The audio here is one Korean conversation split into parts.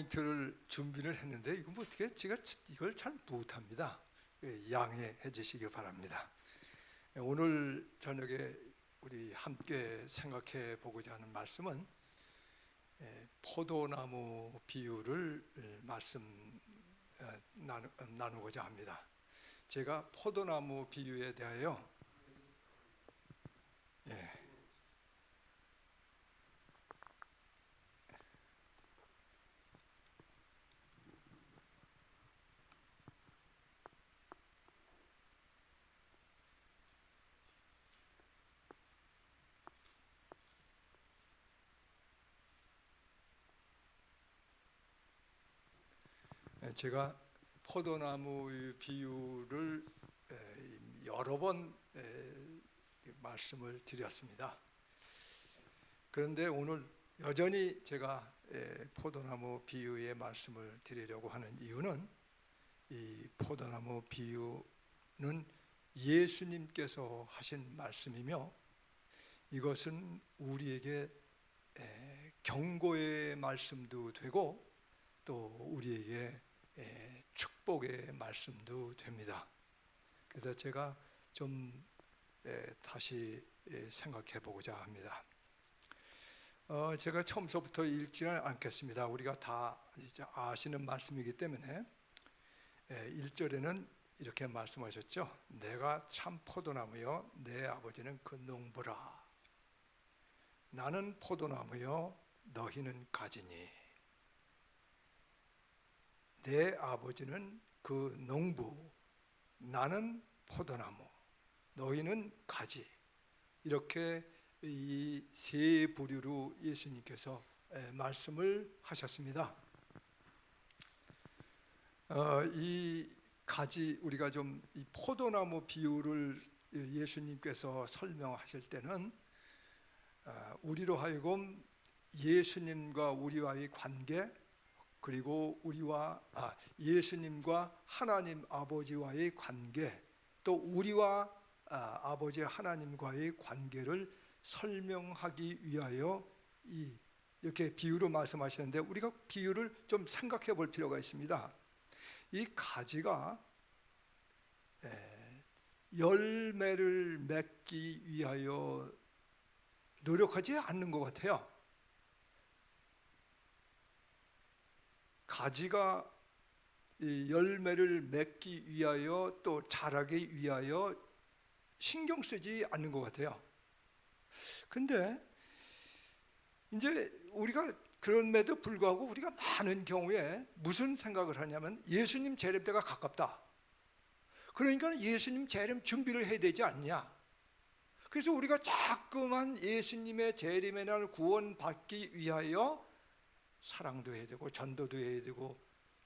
포인트를 준비를 했는데 이거 뭐 어떻게 제가 이걸 잘 못합니다. 양해해 주시기 바랍니다. 오늘 저녁에 우리 함께 생각해 보고자 하는 말씀은 포도나무 비유를 나누고자 합니다. 제가 포도나무 비유에 대하여 제가 포도나무 비유를 여러 번 말씀을 드렸습니다. 그런데 오늘 여전히 제가 포도나무 비유의 말씀을 드리려고 하는 이유는 이 포도나무 비유는 예수님께서 하신 말씀이며 이것은 우리에게 경고의 말씀도 되고 또 우리에게 축복의 말씀도 됩니다. 그래서 제가 좀 다시 생각해 보고자 합니다. 제가 처음서부터 읽지는 않겠습니다. 우리가 다 이제 아시는 말씀이기 때문에 1절에는 이렇게 말씀하셨죠. 내가 참 포도나무여 내 아버지는 그 농부라. 나는 포도나무여 너희는 가지니 내 아버지는 그 농부, 나는 포도나무, 너희는 가지. 이렇게 이 세 부류로 예수님께서 말씀을 하셨습니다. 이 가지, 우리가 좀 이 포도나무 비유를 예수님께서 설명하실 때는 우리로 하여금 예수님과 우리와의 관계, 그리고 예수님과 하나님 아버지와의 관계, 또 우리와 아버지 하나님과의 관계를 설명하기 위하여 이렇게 비유로 말씀하시는데 우리가 비유를 좀 생각해 볼 필요가 있습니다. 이 가지가 열매를 맺기 위하여 노력하지 않는 것 같아요. 가지가 열매를 맺기 위하여 또 자라기 위하여 신경 쓰지 않는 것 같아요. 근데 이제 우리가 그럼에도 불구하고 우리가 많은 경우에 무슨 생각을 하냐면 예수님 재림 때가 가깝다. 그러니까 예수님 재림 준비를 해야 되지 않냐. 그래서 우리가 자꾸만 예수님의 재림의 날 구원받기 위하여 사랑도 해야 되고 전도도 해야 되고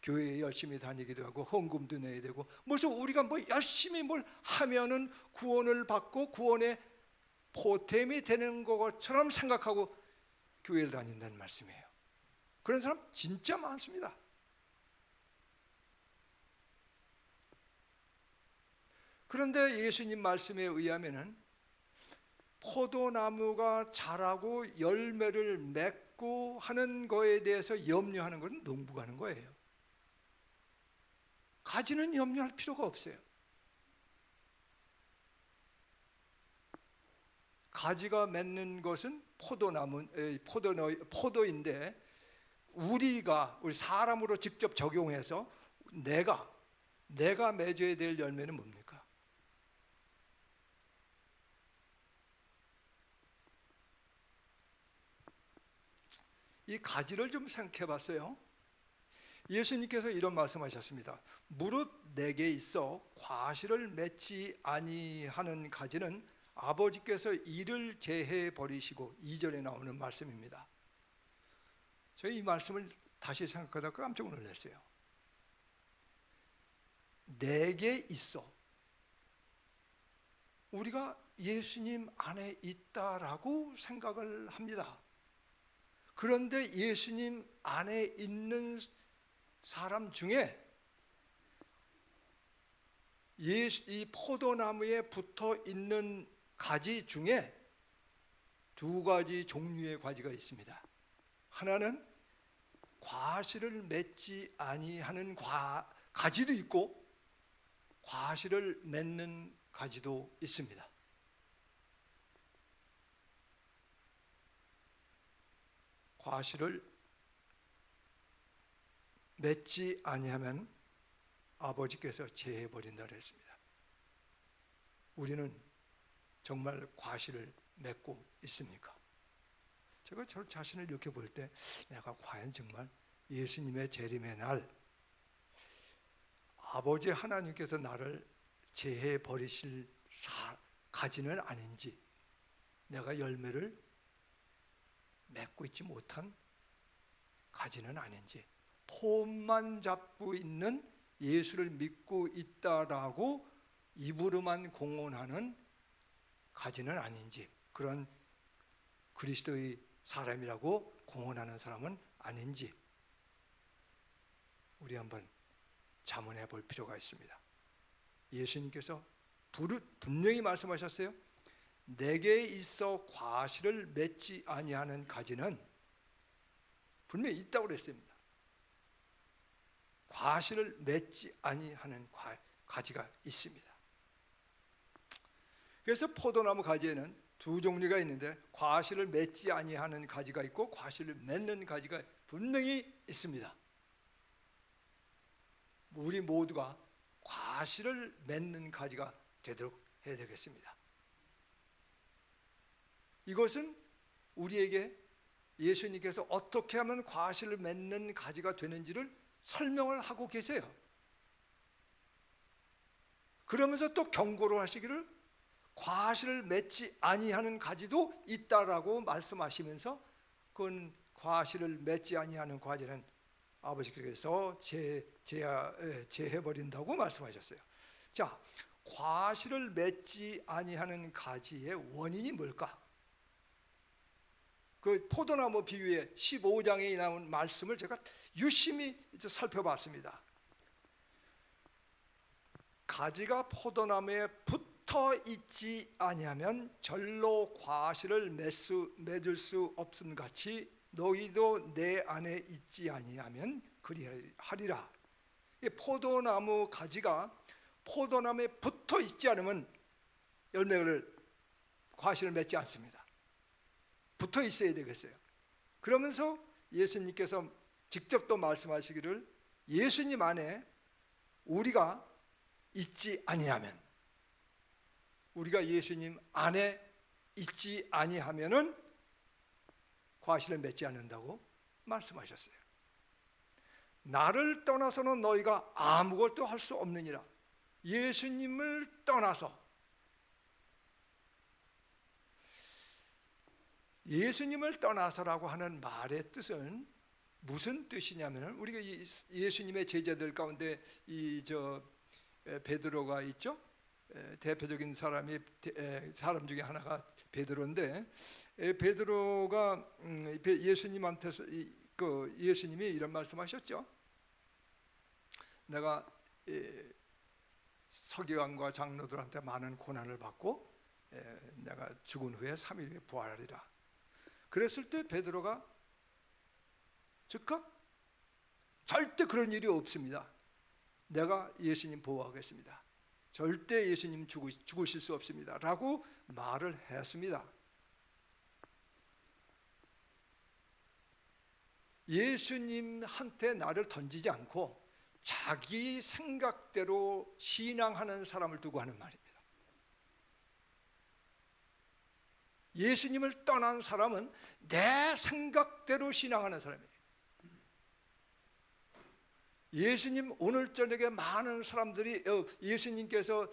교회에 열심히 다니기도 하고 헌금도 내야 되고 무슨 우리가 뭐 열심히 뭘 하면은 구원을 받고 구원의 보탬이 되는 것처럼 생각하고 교회를 다닌다는 말씀이에요. 그런 사람 진짜 많습니다. 그런데 예수님 말씀에 의하면은 포도나무가 자라고 열매를 맺고 하는 거에 대해서 염려하는 것은 농부가 하는 거예요. 가지는 염려할 필요가 없어요. 가지가 맺는 것은 포도인데 우리 사람으로 직접 적용해서 내가 맺어야 될 열매는 뭡니까? 이 가지를 좀 생각해 봤어요. 예수님께서 이런 말씀하셨습니다. 무릇 내게 있어 과실을 맺지 아니하는 가지는 아버지께서 이를 제해 버리시고 2절에 나오는 말씀입니다. 저희 이 말씀을 다시 생각하다가 깜짝 놀랐어요. 내게 있어. 우리가 예수님 안에 있다라고 생각을 합니다. 그런데 예수님 안에 있는 사람 중에 이 포도나무에 붙어 있는 가지 중에 두 가지 종류의 가지가 있습니다. 하나는 과실을 맺지 아니하는 가지도 있고 과실을 맺는 가지도 있습니다. 과실을 맺지 아니하면 아버지께서 제해 버린다 그랬습니다. 우리는 정말 과실을 맺고 있습니까? 제가 저 자신을 이렇게 볼 때 내가 과연 정말 예수님의 재림의 날 아버지 하나님께서 나를 제해 버리실 가지는 아닌지, 내가 열매를 맺고 있지 못한 가지는 아닌지, 폼만 잡고 있는 예수를 믿고 있다라고 입으로만 공언하는 가지는 아닌지, 그런 그리스도의 사람이라고 공언하는 사람은 아닌지 우리 한번 자문해 볼 필요가 있습니다. 예수님께서 분명히 말씀하셨어요. 내게 있어 과실을 맺지 아니하는 가지는 분명히 있다고 그랬습니다. 과실을 맺지 아니하는 가지가 있습니다. 그래서 포도나무 가지에는 두 종류가 있는데 과실을 맺지 아니하는 가지가 있고 과실을 맺는 가지가 분명히 있습니다. 우리 모두가 과실을 맺는 가지가 되도록 해야 되겠습니다. 이것은 우리에게 예수님께서 어떻게 하면 과실을 맺는 가지가 되는지를 설명을 하고 계세요. 그러면서 또 경고를 하시기를 과실을 맺지 아니하는 가지도 있다라고 말씀하시면서 그건 과실을 맺지 아니하는 가지는 아버지께서 제해버린다고 말씀하셨어요. 자, 과실을 맺지 아니하는 가지의 원인이 뭘까? 그 포도나무 비유의 15장에 나온 말씀을 제가 유심히 살펴봤습니다. 가지가 포도나무에 붙어 있지 아니하면 절로 과실을 맺을 수 없음 같이 너희도 내 안에 있지 아니하면 그리하리라. 포도나무 가지가 포도나무에 붙어 있지 않으면 과실을 맺지 않습니다. 붙어 있어야 되겠어요. 그러면서 예수님께서 직접 또 말씀하시기를 예수님 안에 우리가 있지 아니하면, 우리가 예수님 안에 있지 아니하면은 과실을 맺지 않는다고 말씀하셨어요. 나를 떠나서는 너희가 아무것도 할 수 없느니라. 예수님을 떠나서, 예수님을 떠나서라고 하는 말의 뜻은 무슨 뜻이냐면, 우리가 예수님의 제자들 가운데 베드로가 있죠. 대표적인 사람 중에 하나가 베드로인데, 베드로가 예수님한테서 예수님이 이런 말씀하셨죠. 내가 서기관과 장로들한테 많은 고난을 받고 내가 죽은 후에 3일 후에 부활하리라. 그랬을 때 베드로가 즉각 절대 그런 일이 없습니다. 내가 예수님 보호하겠습니다. 절대 예수님 죽으실 수 없습니다. 라고 말을 했습니다. 예수님한테 나를 던지지 않고 자기 생각대로 신앙하는 사람을 두고 하는 말입니다. 예수님을 떠난 사람은 내 생각대로 신앙하는 사람이에요. 예수님, 오늘 저녁에 많은 사람들이 예수님께서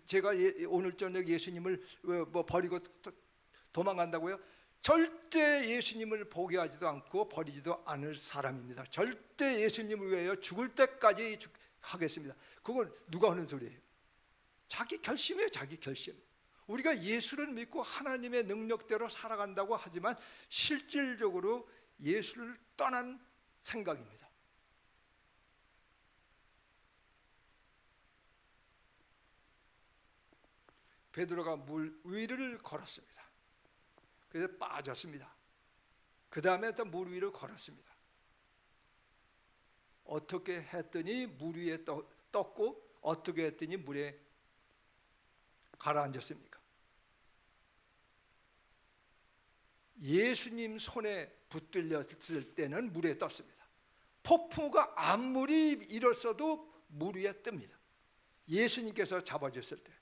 제가 오늘 저녁 예수님을 버리고 도망간다고요? 절대 예수님을 포기하지도 않고 버리지도 않을 사람입니다. 절대 예수님을 위하여 죽을 때까지 하겠습니다. 그건 누가 하는 소리예요? 자기 결심이에요. 자기 결심. 우리가 예수를 믿고 하나님의 능력대로 살아간다고 하지만 실질적으로 예수를 떠난 생각입니다. 베드로가 물 위를 걸었습니다. 그래서 빠졌습니다. 그 다음에 또 물 위를 걸었습니다. 어떻게 했더니 물 위에 떴고 어떻게 했더니 물에 가라앉았습니까? 예수님 손에 붙들렸을 때는 물에 떴습니다. 폭풍우가 아무리 일었어도 물 위에 뜹니다. 예수님께서 잡아줬을 때,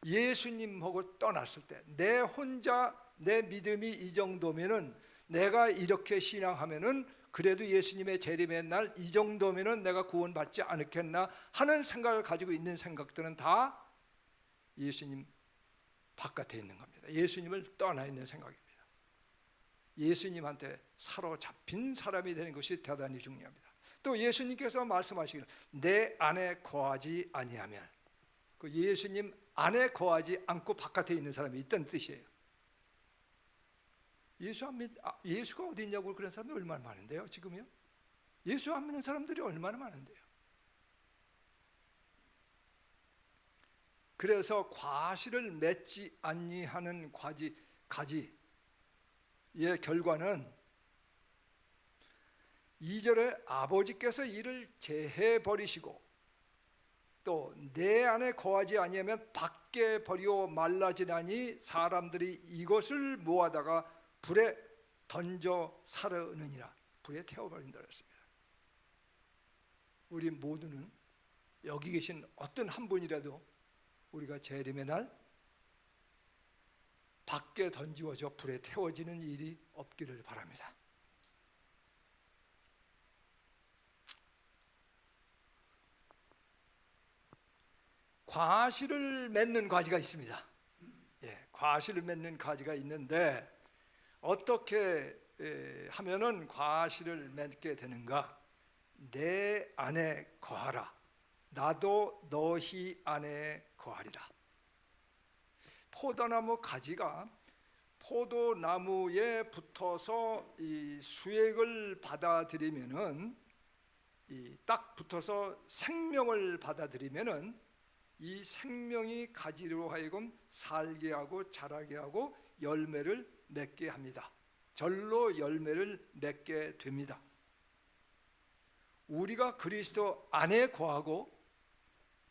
예수님하고 떠났을 때, 내 혼자 내 믿음이 이 정도면은, 내가 이렇게 신앙하면은 그래도 예수님의 재림의 날 이 정도면은 내가 구원받지 않겠나 하는 생각을 가지고 있는 생각들은 다 예수님 바깥에 있는 겁니다. 예수님을 떠나 있는 생각입니다. 예수님한테 사로잡힌 사람이 되는 것이 대단히 중요합니다. 또 예수님께서 말씀하시기를 내 안에 거하지 아니하면, 그 예수님 안에 거하지 않고 바깥에 있는 사람이 있다는 뜻이에요. 예수가 어디 있냐고 그런 사람이 얼마나 많은데요, 지금요? 예수 안 믿는 사람들이 얼마나 많은데요. 그래서 과실을 맺지 아니하는 가지의 결과는 2절에 아버지께서 이를 제해 버리시고 또 내 안에 거하지 아니하면 밖에 버리고 말라지나니 사람들이 이것을 모아다가 불에 던져 사르느니라. 불에 태워버린다 그랬습니다. 우리 모두는 여기 계신 어떤 한 분이라도 우리가 재림의 날 밖에 던지워져 불에 태워지는 일이 없기를 바랍니다. 과실을 맺는 가지가 있습니다. 과실을 맺는 가지가 있는데 어떻게 하면은 과실을 맺게 되는가? 내 안에 거하라. 나도 너희 안에 거하리라. 포도나무 가지가 포도나무에 붙어서 이 수액을 받아들이면은, 딱 붙어서 생명을 받아들이면은 이 생명이 가지로 하여금 살게 하고 자라게 하고 열매를 맺게 합니다. 절로 열매를 맺게 됩니다. 우리가 그리스도 안에 거하고,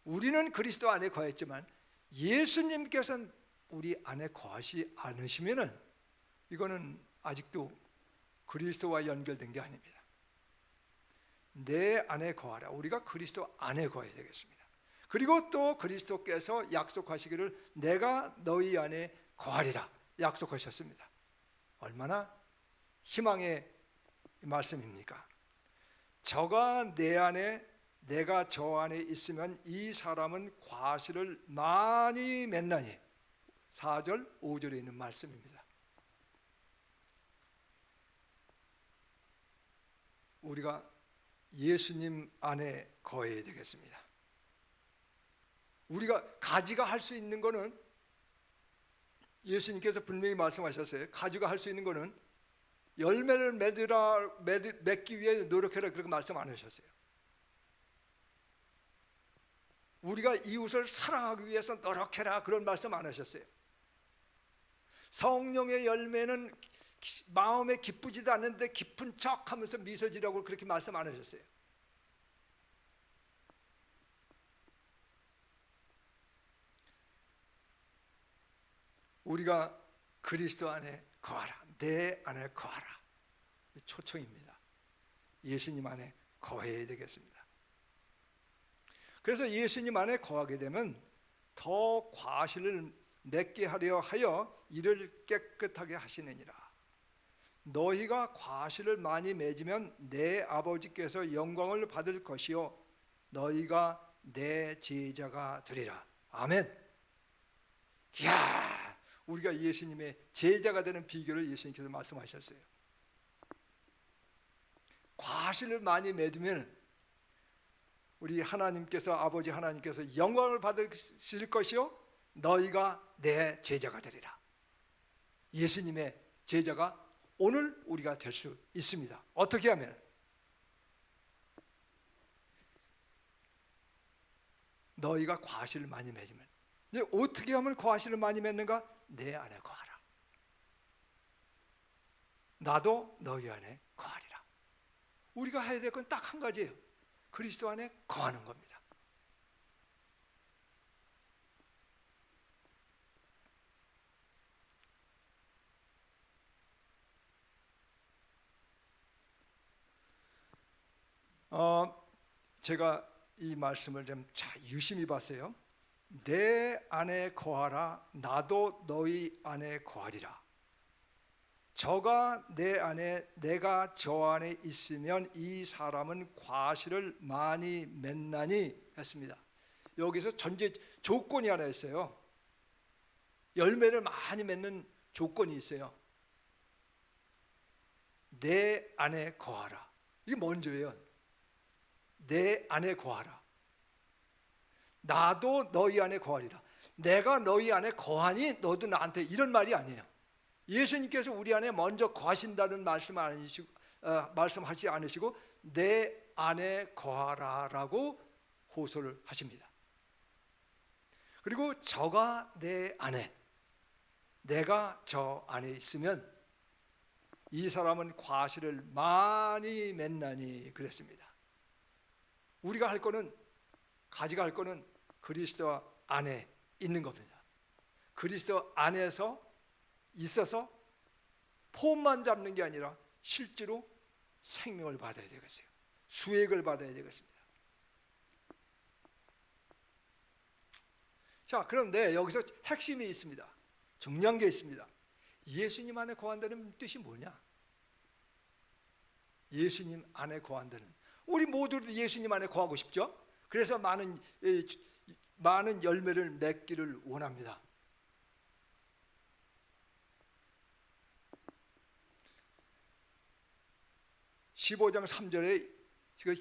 우리는 그리스도 안에 거했지만 예수님께서는 우리 안에 거하시 않으시면은 이거는 아직도 그리스도와 연결된 게 아닙니다. 내 안에 거하라. 우리가 그리스도 안에 거해야 되겠습니다. 그리고 또 그리스도께서 약속하시기를 내가 너희 안에 거하리라 약속하셨습니다. 얼마나 희망의 말씀입니까? 저가 내 안에, 내가 저 안에 있으면 이 사람은 과실을 많이 맺나니. 4절 5절에 있는 말씀입니다. 우리가 예수님 안에 거해야 되겠습니다. 우리가 가지가 할 수 있는 거는, 예수님께서 분명히 말씀하셨어요. 가지가 할 수 있는 거는 열매를 맺기 위해 노력해라, 그렇게 말씀 안 하셨어요. 우리가 이웃을 사랑하기 위해서 노력해라, 그런 말씀 안 하셨어요. 성령의 열매는 마음에 기쁘지도 않는데 기쁜 척 하면서 미소 지라고 그렇게 말씀 안 하셨어요. 우리가 그리스도 안에 거하라, 내 안에 거하라, 초청입니다. 예수님 안에 거해야 되겠습니다. 그래서 예수님 안에 거하게 되면 더 과실을 맺게 하려 하여 이를 깨끗하게 하시느니라. 너희가 과실을 많이 맺으면 내 아버지께서 영광을 받을 것이요 너희가 내 제자가 되리라. 아멘. 이야, 우리가 예수님의 제자가 되는 비결을 예수님께서 말씀하셨어요. 과실을 많이 맺으면 우리 하나님께서, 아버지 하나님께서 영광을 받으실 것이요 너희가 내 제자가 되리라. 예수님의 제자가 오늘 우리가 될 수 있습니다. 어떻게 하면? 너희가 과실을 많이 맺으면. 어떻게 하면 과실을 많이 맺는가? 내 안에 거하라. 나도 너희 안에 거하리라. 우리가 해야 될 건 딱 한 가지예요. 그리스도 안에 거하는 겁니다. 제가 이 말씀을 좀 잘 유심히 봤어요. 내 안에 거하라, 나도 너희 안에 거하리라. 저가 내 안에, 내가 저 안에 있으면 이 사람은 과실을 많이 맺나니 했습니다. 여기서 전제 조건이 하나 있어요. 열매를 많이 맺는 조건이 있어요. 내 안에 거하라. 이게 먼저예요. 내 안에 거하라. 나도 너희 안에 거하리라. 내가 너희 안에 거하니 너도 나한테, 이런 말이 아니에요. 예수님께서 우리 안에 먼저 거하신다는 말씀하지 않으시고 내 안에 거하라라고 호소를 하십니다. 그리고 저가 내 안에, 내가 저 안에 있으면 이 사람은 과실을 많이 맺나니 그랬습니다. 우리가 할 거는, 가져갈 거는 그리스도 안에 있는 겁니다. 그리스도 안에서 있어서 폼만 잡는 게 아니라 실제로 생명을 받아야 되겠어요. 수액을 받아야 되겠습니다. 자, 그런데 여기서 핵심이 있습니다. 중요한 게 있습니다. 예수님 안에 거한다는 뜻이 뭐냐? 예수님 안에 거한다는, 우리 모두도 예수님 안에 거하고 싶죠? 그래서 많은 열매를 맺기를 원합니다. (15장 3절에)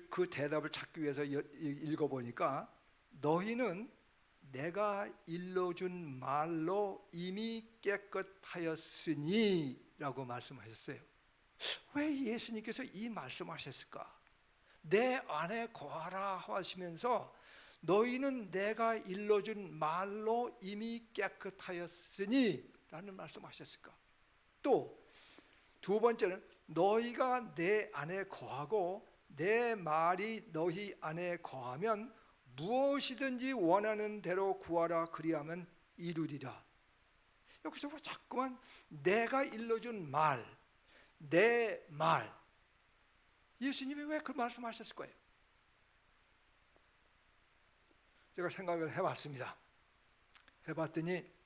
그 대답을 찾기 위해서 읽어보니까, 너희는 내가 일러준 말로 이미 깨끗하였으니 라고 말씀하셨어요. 왜 예수님께서 이 말씀하셨을까? 내 안에 거하라 하시면서 너희는 내가 일러준 말로 이미 깨끗하였으니 라는 말씀하셨을까? 또 두 번째는 너희가 내 안에 거하고 내 말이 너희 안에 거하면 무엇이든지 원하는 대로 구하라, 그리하면 이루리라. 여기서 자꾸만 내가 일러준 말, 내 말, 예수님이 왜 그 말씀하셨을 거예요? 제가 생각을 해봤습니다. 해봤더니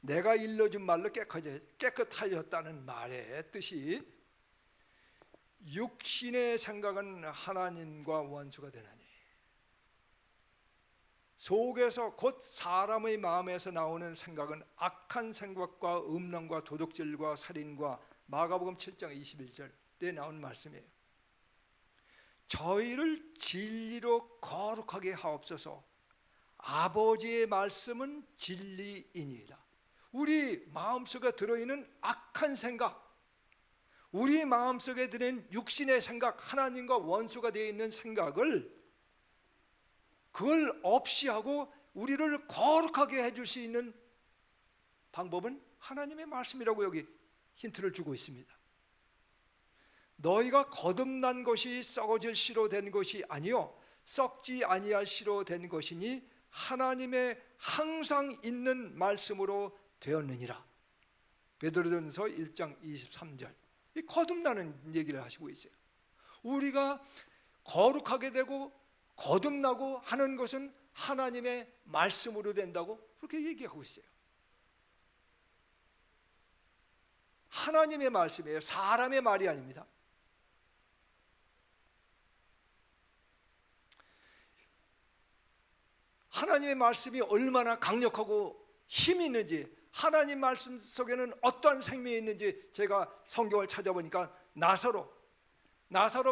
내가 일러준 말로 깨끗하였다는 말의 뜻이, 육신의 생각은 하나님과 원수가 되나니, 속에서 곧 사람의 마음에서 나오는 생각은 악한 생각과 음란과 도둑질과 살인과, 마가복음 7장 21절에 나온 말씀이에요. 저희를 진리로 거룩하게 하옵소서. 아버지의 말씀은 진리이니이다. 우리 마음속에 들어있는 악한 생각, 우리 마음속에 들어있는 육신의 생각, 하나님과 원수가 되어 있는 생각을, 그걸 없이 하고 우리를 거룩하게 해줄 수 있는 방법은 하나님의 말씀이라고 여기 힌트를 주고 있습니다. 너희가 거듭난 것이 썩어질 씨로 된 것이 아니요 썩지 아니할 씨로 된 것이니 하나님의 항상 있는 말씀으로 되었느니라. 베드로전서 1장 23절. 이 거듭나는 얘기를 하시고 있어요. 우리가 거룩하게 되고 거듭나고 하는 것은 하나님의 말씀으로 된다고 그렇게 얘기하고 있어요. 하나님의 말씀이에요. 사람의 말이 아닙니다. 하나님의 말씀이 얼마나 강력하고 힘이 있는지, 하나님 말씀 속에는 어떠한 생명이 있는지 제가 성경을 찾아보니까 나사로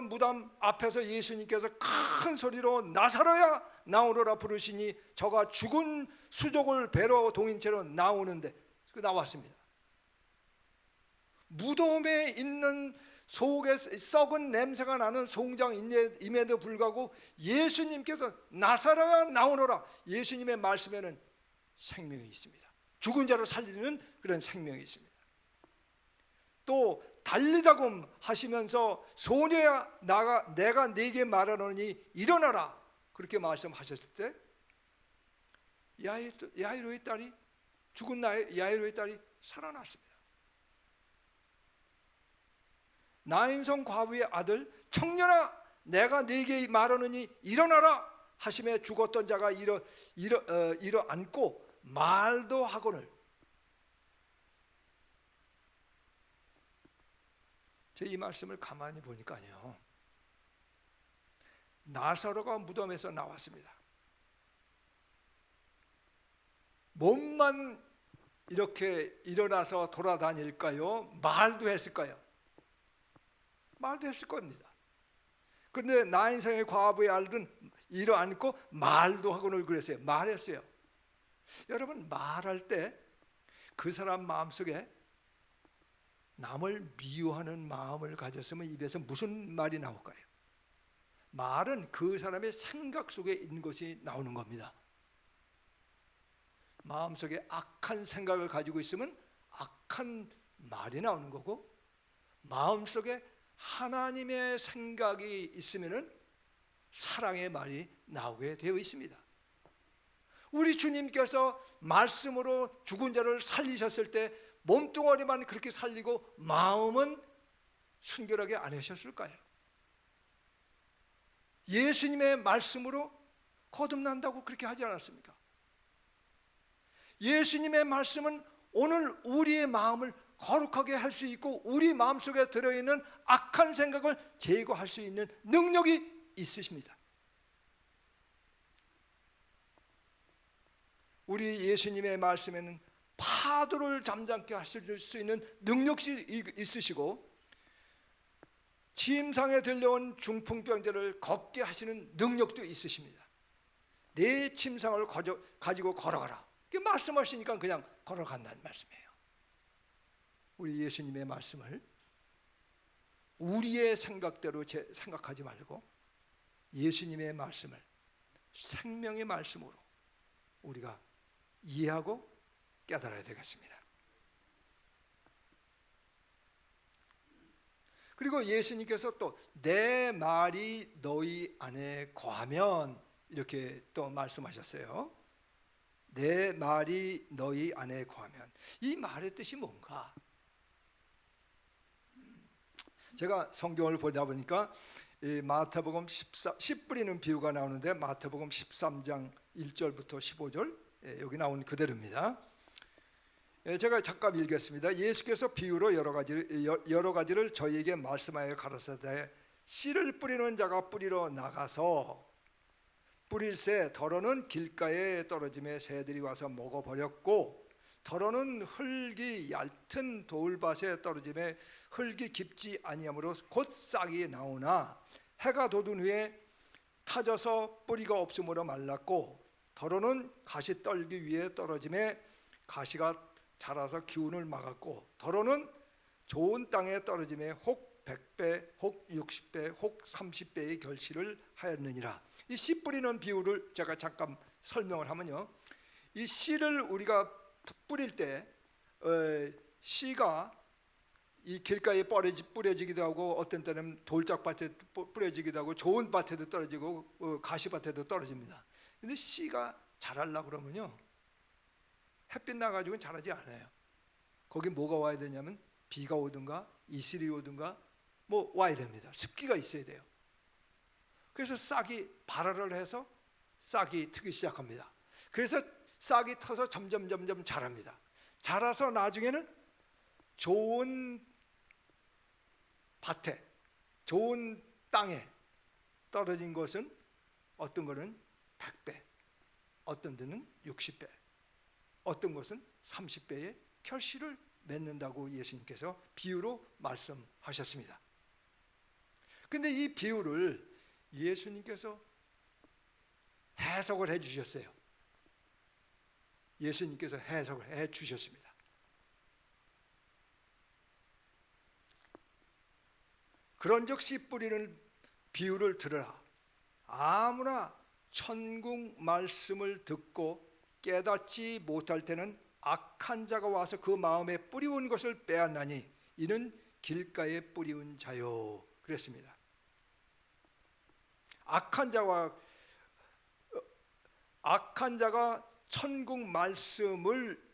무덤 앞에서 예수님께서 큰 소리로 나사로야 나오너라 부르시니 저가 죽은 수족을 배로 동인채로 나오는데 나왔습니다. 무덤에 있는 속에 썩은 냄새가 나는 송장임에도 불구하고 예수님께서 나사로야 나오너라, 예수님의 말씀에는 생명이 있습니다. 죽은 자를 살리는 그런 생명이 있습니다. 또 달리다금 하시면서 소녀야 내가 네게 말하노니 일어나라 그렇게 말씀하셨을 때 야이로의 딸이 죽은 야이로의 딸이 살아났습니다. 나인성 과부의 아들 청년아 내가 네게 말하노니 일어나라 하심에 죽었던 자가 일어앉고 말도 하거늘. 제 이 말씀을 가만히 보니까요, 나사로가 무덤에서 나왔습니다. 몸만 이렇게 일어나서 돌아다닐까요? 말도 했을까요? 말도 했을 겁니다. 그런데 나인성의 과부의 아들은 일어앉고 말도 하고는 그랬어요. 말했어요. 여러분, 말할 때 그 사람 마음속에 남을 미워하는 마음을 가졌으면 입에서 무슨 말이 나올까요? 말은 그 사람의 생각 속에 있는 것이 나오는 겁니다. 마음속에 악한 생각을 가지고 있으면 악한 말이 나오는 거고, 마음속에 하나님의 생각이 있으면 사랑의 말이 나오게 되어 있습니다. 우리 주님께서 말씀으로 죽은 자를 살리셨을 때 몸뚱아리만 그렇게 살리고 마음은 순결하게 안 하셨을까요? 예수님의 말씀으로 거듭난다고 그렇게 하지 않았습니까? 예수님의 말씀은 오늘 우리의 마음을 거룩하게 할 수 있고 우리 마음속에 들어있는 악한 생각을 제거할 수 있는 능력이 있으십니다. 우리 예수님의 말씀에는 파도를 잠잠케 하실 수 있는 능력이 있으시고 침상에 들려온 중풍병자를 걷게 하시는 능력도 있으십니다. 내 침상을 가지고 걸어가라 이렇게 말씀하시니까 그냥 걸어간다는 말씀이에요. 우리 예수님의 말씀을 우리의 생각대로 생각하지 말고 예수님의 말씀을 생명의 말씀으로 우리가 이해하고 깨달아야 되겠습니다. 그리고 예수님께서 또 내 말이 너희 안에 거하면 이렇게 또 말씀하셨어요. 내 말이 너희 안에 거하면, 이 말의 뜻이 뭔가? 제가 성경을 보다 보니까 마태복음 씨 뿌리는 비유가 나오는데 마태복음 13장 1절부터 15절 여기 나온 그대로입니다. 제가 잠깐 읽겠습니다. 예수께서 비유로 여러 가지를 저희에게 말씀하여 가르치되 씨를 뿌리는 자가 뿌리러 나가서 뿌릴새 더러는 길가에 떨어짐에 새들이 와서 먹어버렸고 더러는 흙이 얕은 돌밭에 떨어짐에 흙이 깊지 아니하므로 곧 싹이 나오나 해가 돋은 후에 타져서 뿌리가 없으므로 말랐고 더러는 가시떨기 위에 떨어짐에 가시가 자라서 기운을 막았고 더러는 좋은 땅에 떨어짐에 혹 100배, 혹 60배, 혹 30배의 결실을 하였느니라. 이 씨 뿌리는 비유를 제가 잠깐 설명을 하면요, 이 씨를 우리가 뿌릴 때 씨가 이 길가에 뿌려지기도 하고 어떤 때는 돌짝밭에 뿌려지기도 하고 좋은 밭에도 떨어지고 가시밭에도 떨어집니다. 근데 씨가 자라려고 그러면요 햇빛 나가지고는 자라지 않아요. 거기 뭐가 와야 되냐면 비가 오든가 이슬이 오든가 뭐 와야 됩니다. 습기가 있어야 돼요. 그래서 싹이 발화를 해서 싹이 트기 시작합니다. 그래서 싹이 터서 점점 자랍니다. 자라서 나중에는 좋은 밭에 좋은 땅에 떨어진 것은 어떤 거는 100배, 어떤 데는 60배, 어떤 것은 30배의 결실을 맺는다고 예수님께서 비유로 말씀하셨습니다. 근데 이 비유를 예수님께서 해석을 해 주셨어요. 예수님께서 해석을 해 주셨습니다. 그런즉 씨 뿌리는 비유를 들으라. 아무나 천국 말씀을 듣고 깨닫지 못할 때는 악한 자가 와서 그 마음에 뿌리온 것을 빼앗나니 이는 길가에 뿌리운 자요 그랬습니다. 악한 자가 천국 말씀을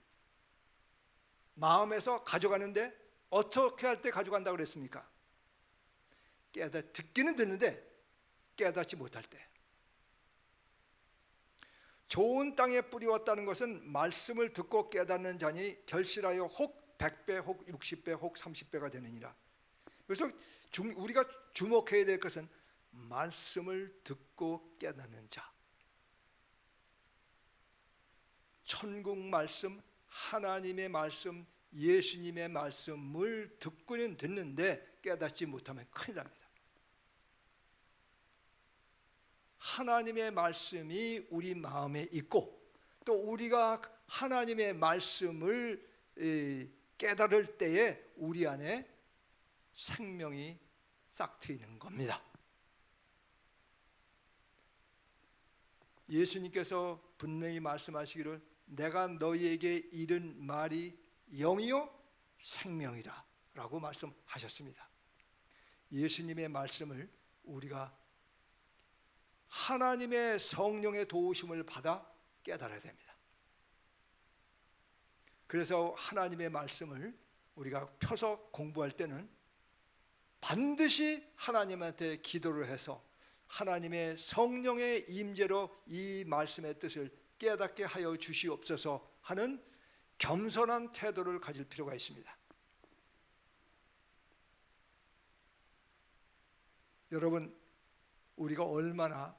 마음에서 가져가는데 어떻게 할 때 가져간다고 그랬습니까? 듣기는 듣는데 깨닫지 못할 때. 좋은 땅에 뿌리웠다는 것은 말씀을 듣고 깨닫는 자니 결실하여 혹 100배 혹 60배 혹 30배가 되느니라. 그래서 우리가 주목해야 될 것은 말씀을 듣고 깨닫는 자. 천국 말씀, 하나님의 말씀, 예수님의 말씀을 듣고는 듣는데 깨닫지 못하면 큰일 납니다. 하나님의 말씀이 우리 마음에 있고 또 우리가 하나님의 말씀을 깨달을 때에 우리 안에 생명이 싹 트이는 겁니다. 예수님께서 분명히 말씀하시기를 내가 너희에게 이른 말이 영이요 생명이라 라고 말씀하셨습니다. 예수님의 말씀을 우리가 하나님의 성령의 도우심을 받아 깨달아야 됩니다. 그래서 하나님의 말씀을 우리가 펴서 공부할 때는 반드시 하나님한테 기도를 해서 하나님의 성령의 임재로 이 말씀의 뜻을 깨닫게 하여 주시옵소서 하는 겸손한 태도를 가질 필요가 있습니다. 여러분, 우리가 얼마나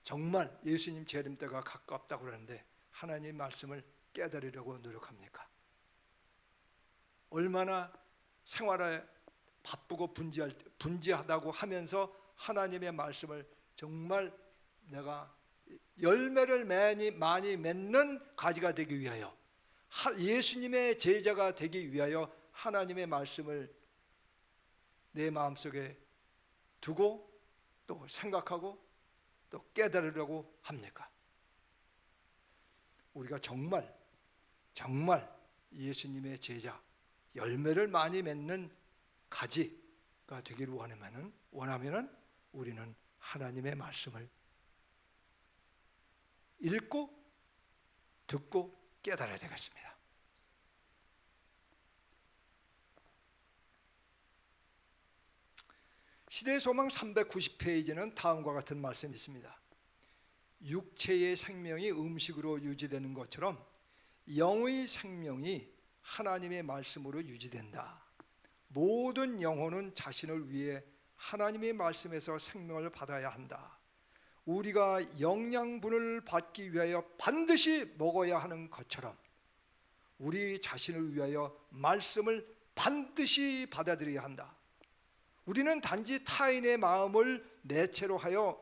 정말 예수님 재림 때가 가깝다고 그러는데 하나님의 말씀을 깨달으려고 노력합니까? 얼마나 생활에 바쁘고 분지하다고 하면서 하나님의 말씀을 정말 내가 열매를 많이 맺는 가지가 되기 위하여 예수님의 제자가 되기 위하여 하나님의 말씀을 내 마음속에 두고 또 생각하고 또 깨달으려고 합니까? 우리가 정말 예수님의 제자, 열매를 많이 맺는 가지가 되기를 원하면은 우리는 하나님의 말씀을 읽고 듣고 깨달아야 되겠습니다. 시대소망 390페이지는 다음과 같은 말씀이 있습니다. 육체의 생명이 음식으로 유지되는 것처럼 영의 생명이 하나님의 말씀으로 유지된다. 모든 영혼은 자신을 위해 하나님의 말씀에서 생명을 받아야 한다. 우리가 영양분을 받기 위하여 반드시 먹어야 하는 것처럼 우리 자신을 위하여 말씀을 반드시 받아들여야 한다. 우리는 단지 타인의 마음을 매체로 하여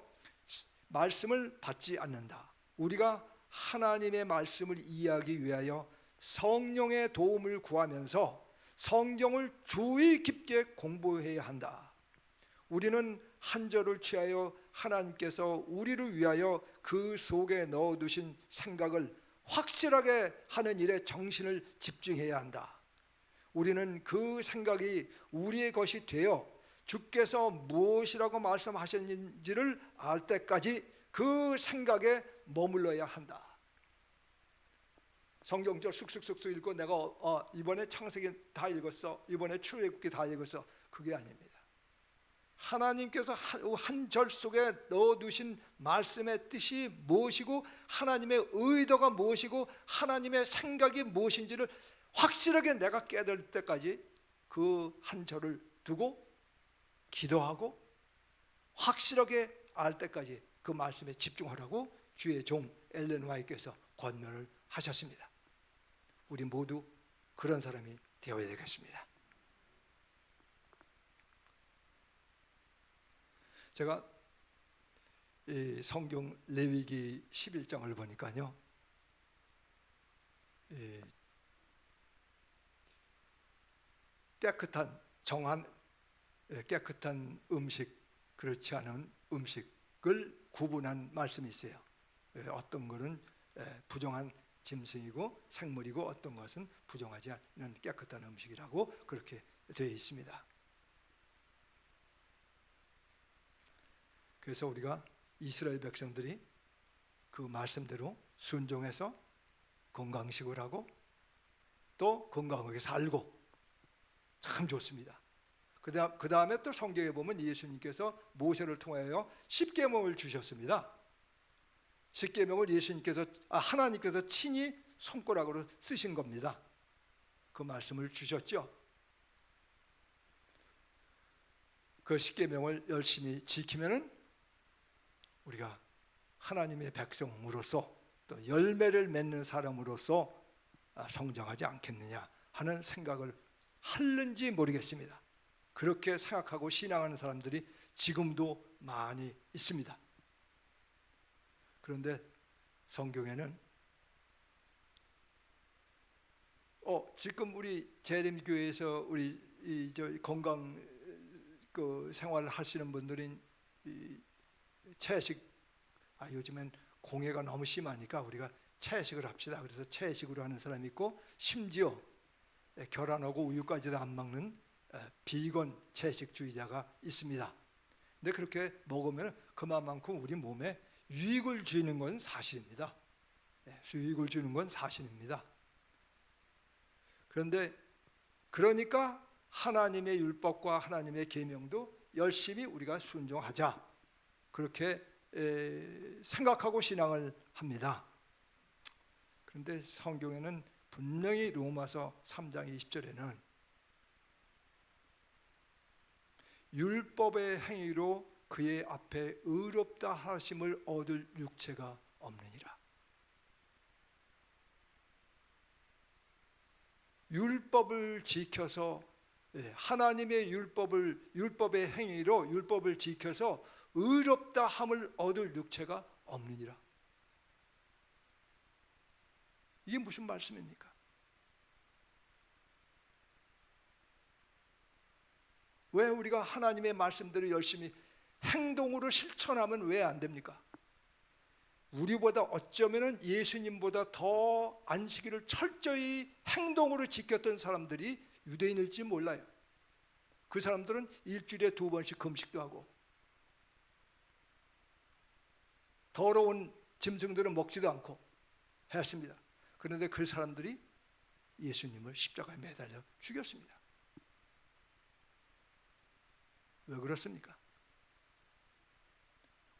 말씀을 받지 않는다. 우리가 하나님의 말씀을 이해하기 위하여 성령의 도움을 구하면서 성경을 주의 깊게 공부해야 한다. 우리는 한 절을 취하여 하나님께서 우리를 위하여 그 속에 넣어두신 생각을 확실하게 하는 일에 정신을 집중해야 한다. 우리는 그 생각이 우리의 것이 되어 주께서 무엇이라고 말씀하셨는지를 알 때까지 그 생각에 머물러야 한다. 성경절 쑥쑥 읽고 내가 이번에 창세기 다 읽었어, 이번에 출애굽기 다 읽었어, 그게 아닙니다. 하나님께서 한 절 속에 넣어두신 말씀의 뜻이 무엇이고 하나님의 의도가 무엇이고 하나님의 생각이 무엇인지를 확실하게 내가 깨달을 때까지 그 한 절을 두고 기도하고 확실하게 알 때까지 그 말씀에 집중하라고 주의 종 엘렌 화이트께서 권면을 하셨습니다. 우리 모두 그런 사람이 되어야 되겠습니다. 제가 이 성경 레위기 11장을 보니까요, 깨끗한 음식, 그렇지 않은 음식을 구분한 말씀이 있어요. 어떤 것은 부정한 짐승이고 생물이고 어떤 것은 부정하지 않은 깨끗한 음식이라고 그렇게 되어 있습니다. 그래서 우리가 이스라엘 백성들이 그 말씀대로 순종해서 건강식을 하고 또 건강하게 살고 참 좋습니다. 그 다음에 또 성경에 보면 예수님께서 모세를 통하여 십계명을 주셨습니다. 십계명을 하나님께서 친히 손가락으로 쓰신 겁니다. 그 말씀을 주셨죠. 그 십계명을 열심히 지키면은 우리가 하나님의 백성으로서 또 열매를 맺는 사람으로서 성장하지 않겠느냐 하는 생각을 하는지 모르겠습니다. 그렇게 생각하고 신앙하는 사람들이 지금도 많이 있습니다. 그런데 성경에는 지금 우리 재림교회에서 우리 건강 생활을 하시는 분들인 채식, 요즘엔 공해가 너무 심하니까 우리가 채식을 합시다. 그래서 채식으로 하는 사람이 있고, 심지어 계란하고 우유까지도 안 먹는 비건 채식주의자가 있습니다. 근데 그렇게 먹으면 그만큼 우리 몸에 유익을 주는 건 사실입니다. 유익을 주는 건 사실입니다. 그러니까 하나님의 율법과 하나님의 계명도 열심히 우리가 순종하자, 그렇게 생각하고 신앙을 합니다. 그런데 성경에는 분명히 로마서 3장 20절에는 율법의 행위로 그의 앞에 의롭다 하심을 얻을 육체가 없느니라. 율법을 지켜서, 하나님의 율법의 행위로 율법을 지켜서 의롭다 함을 얻을 육체가 없느니라. 이게 무슨 말씀입니까? 왜 우리가 하나님의 말씀대로 열심히 행동으로 실천하면 왜 안 됩니까? 우리보다 어쩌면 예수님보다 더 안식일을 철저히 행동으로 지켰던 사람들이 유대인일지 몰라요. 그 사람들은 일주일에 2번씩 금식도 하고 더러운 짐승들은 먹지도 않고 했습니다. 그런데 그 사람들이 예수님을 십자가에 매달려 죽였습니다. 왜 그렇습니까?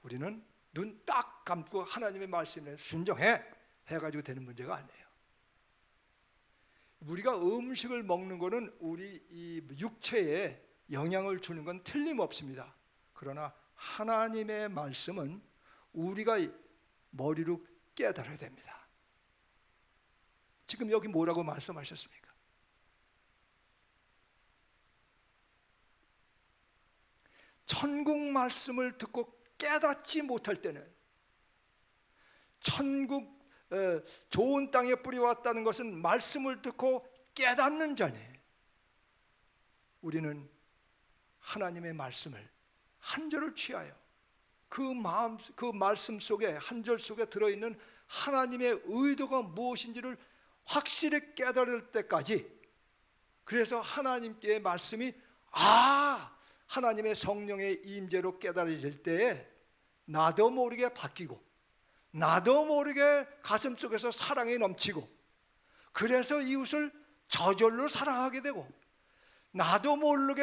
우리는 눈 딱 감고 하나님의 말씀에 순종해 해가지고 되는 문제가 아니에요. 우리가 음식을 먹는 것은 우리 이 육체에 영향을 주는 건 틀림없습니다. 그러나 하나님의 말씀은 우리가 머리로 깨달아야 됩니다. 지금 여기 뭐라고 말씀하셨습니까? 천국 말씀을 듣고 깨닫지 못할 때는, 천국 좋은 땅에 뿌리왔다는 것은 말씀을 듣고 깨닫는 자니, 우리는 하나님의 말씀을 한 절을 취하여 그 말씀 속에, 한 절 속에 들어있는 하나님의 의도가 무엇인지를 확실히 깨달을 때까지, 그래서 하나님께 말씀이 하나님의 성령의 임재로 깨달아질 때에 나도 모르게 바뀌고, 나도 모르게 가슴 속에서 사랑이 넘치고, 그래서 이웃을 저절로 사랑하게 되고, 나도 모르게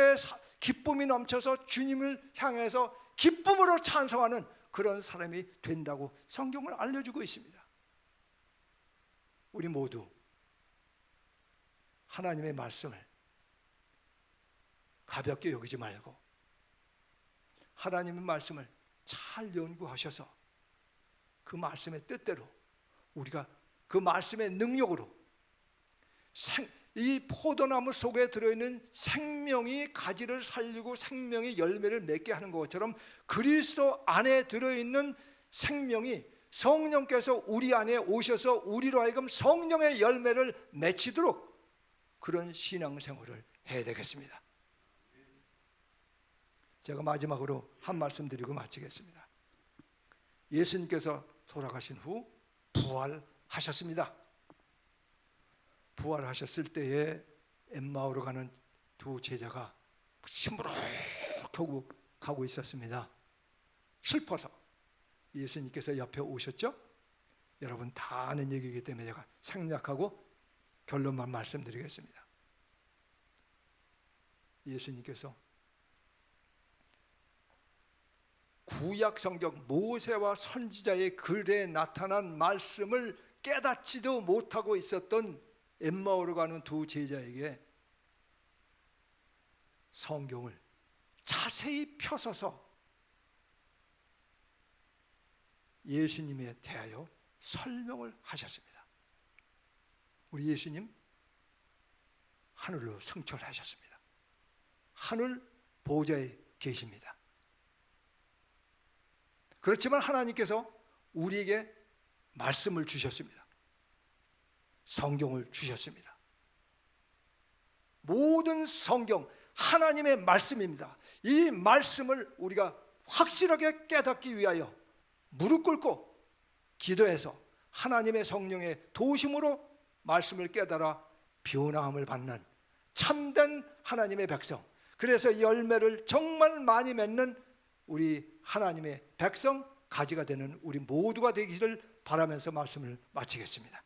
기쁨이 넘쳐서 주님을 향해서 기쁨으로 찬송하는 그런 사람이 된다고 성경을 알려주고 있습니다. 우리 모두 하나님의 말씀을 가볍게 여기지 말고 하나님의 말씀을 잘 연구하셔서 그 말씀의 뜻대로, 우리가 그 말씀의 능력으로 이 포도나무 속에 들어있는 생명이 가지를 살리고 생명이 열매를 맺게 하는 것처럼, 그리스도 안에 들어있는 생명이 성령께서 우리 안에 오셔서 우리로 하여금 성령의 열매를 맺히도록 그런 신앙생활을 해야 되겠습니다. 제가 마지막으로 한 말씀 드리고 마치겠습니다. 예수님께서 돌아가신 후 부활하셨습니다. 부활하셨을 때에 엠마오로 가는 두 제자가 시무룩하고 가고 있었습니다. 슬퍼서 예수님께서 옆에 오셨죠? 여러분 다 아는 얘기이기 때문에 제가 생략하고 결론만 말씀드리겠습니다. 예수님께서 구약 성경 모세와 선지자의 글에 나타난 말씀을 깨닫지도 못하고 있었던 엠마오로 가는 두 제자에게 성경을 자세히 펴서서 예수님에 대하여 설명을 하셨습니다. 우리 예수님 하늘로 승천하셨습니다. 하늘 보좌에 계십니다. 그렇지만 하나님께서 우리에게 말씀을 주셨습니다. 성경을 주셨습니다. 모든 성경 하나님의 말씀입니다. 이 말씀을 우리가 확실하게 깨닫기 위하여 무릎 꿇고 기도해서 하나님의 성령의 도심으로 말씀을 깨달아 변화함을 받는 참된 하나님의 백성, 그래서 열매를 정말 많이 맺는 우리 하나님의 백성, 가지가 되는 우리 모두가 되기를 바라면서 말씀을 마치겠습니다.